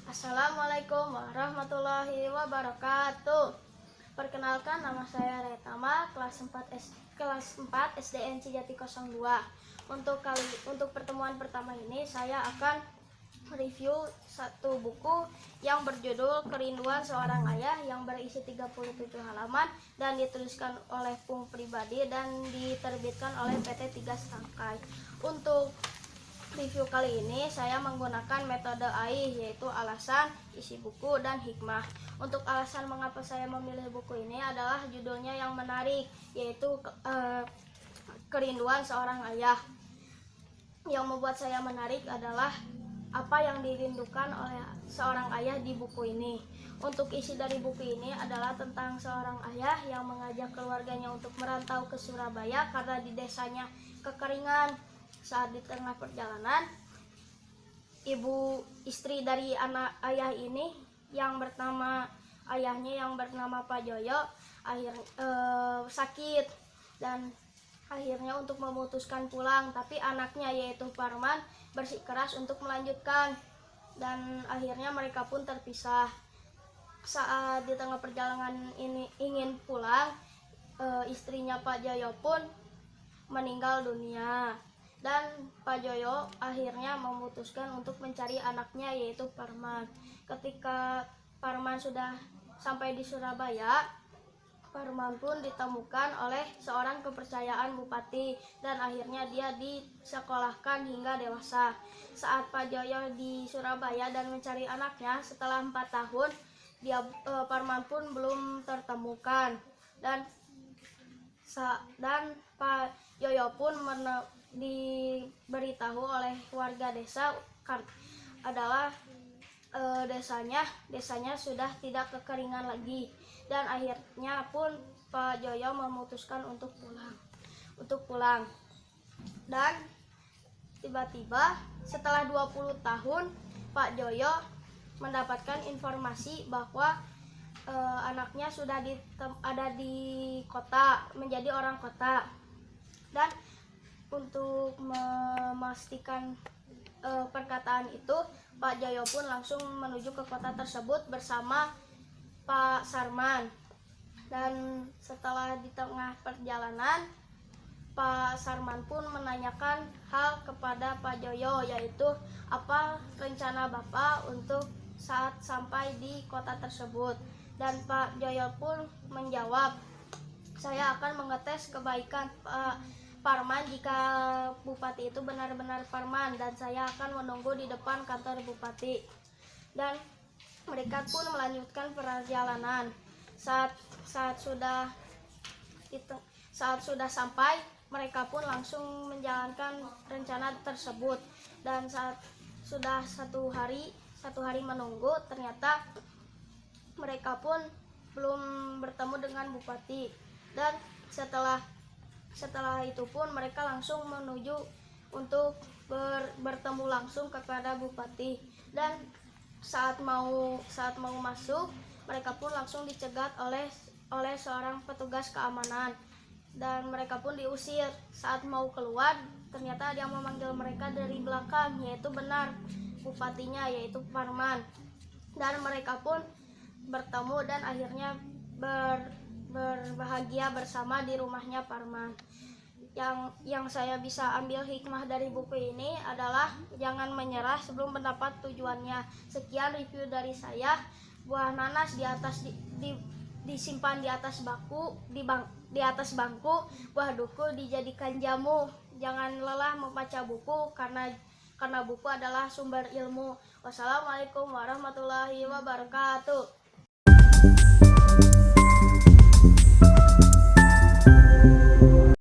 Assalamualaikum warahmatullahi wabarakatuh. Perkenalkan, nama saya Retama, kelas 4 SDN Cijati 02. Untuk pertemuan pertama ini saya akan mereview satu buku yang berjudul Kerinduan Seorang Ayah yang berisi 37 halaman dan dituliskan oleh Pung pribadi dan diterbitkan oleh PT 3 Stangkai. Untuk review kali ini saya menggunakan metode AIH, yaitu alasan, isi buku, dan hikmah. Untuk alasan mengapa saya memilih buku ini adalah judulnya yang menarik, yaitu Kerinduan Seorang Ayah. Yang membuat saya menarik adalah apa yang dirindukan oleh seorang ayah di buku ini. Untuk isi dari buku ini adalah tentang seorang ayah yang mengajak keluarganya untuk merantau ke Surabaya karena di desanya kekeringan. Saat di tengah perjalanan, istri dari anak ayah ini ayahnya yang bernama Pak Joyo sakit, dan akhirnya untuk memutuskan pulang, tapi anaknya yaitu Parman bersikeras untuk melanjutkan, dan akhirnya mereka pun terpisah. Saat di tengah perjalanan ini ingin pulang, istrinya Pak Joyo pun meninggal dunia, dan Pak Joyo akhirnya memutuskan untuk mencari anaknya yaitu Parman. Ketika Parman sudah sampai di Surabaya, Parman pun ditemukan oleh seorang kepercayaan bupati dan akhirnya dia disekolahkan hingga dewasa. Saat Pak Joyo di Surabaya dan mencari anaknya setelah 4 tahun, Parman pun belum tertemukan, dan Pak Joyo pun diberitahu oleh warga desa adalah desanya sudah tidak kekeringan lagi, dan akhirnya pun Pak Joyo memutuskan untuk pulang. Dan tiba-tiba setelah 20 tahun Pak Joyo mendapatkan informasi bahwa anaknya sudah ada di kota, menjadi orang kota. Dan untuk memastikan perkataan itu, Pak Joyo pun langsung menuju ke kota tersebut bersama Pak Sarman. Dan setelah di tengah perjalanan, Pak Sarman pun menanyakan hal kepada Pak Joyo, yaitu apa rencana Bapak untuk saat sampai di kota tersebut. Dan Pak Joyo pun menjawab, saya akan mengetes kebaikan Pak Parman jika bupati itu benar-benar Parman, dan saya akan menunggu di depan kantor bupati. Dan mereka pun melanjutkan perjalanan. Saat sudah sampai, mereka pun langsung menjalankan rencana tersebut. Dan saat sudah satu hari menunggu, ternyata mereka pun belum bertemu dengan bupati. Dan setelah itu pun mereka langsung menuju untuk bertemu langsung kepada bupati. Dan saat mau masuk, mereka pun langsung dicegat oleh seorang petugas keamanan, dan mereka pun diusir. Saat mau keluar, ternyata dia memanggil mereka dari belakang, yaitu benar bupatinya yaitu Parman. Dan mereka pun bertemu dan akhirnya berbahagia bersama di rumahnya Parman. Yang saya bisa ambil hikmah dari buku ini adalah jangan menyerah sebelum mendapat tujuannya. Sekian review dari saya. Buah nanas disimpan di atas bangku, buah duku dijadikan jamu. Jangan lelah membaca buku karena buku adalah sumber ilmu. Wassalamualaikum warahmatullahi wabarakatuh.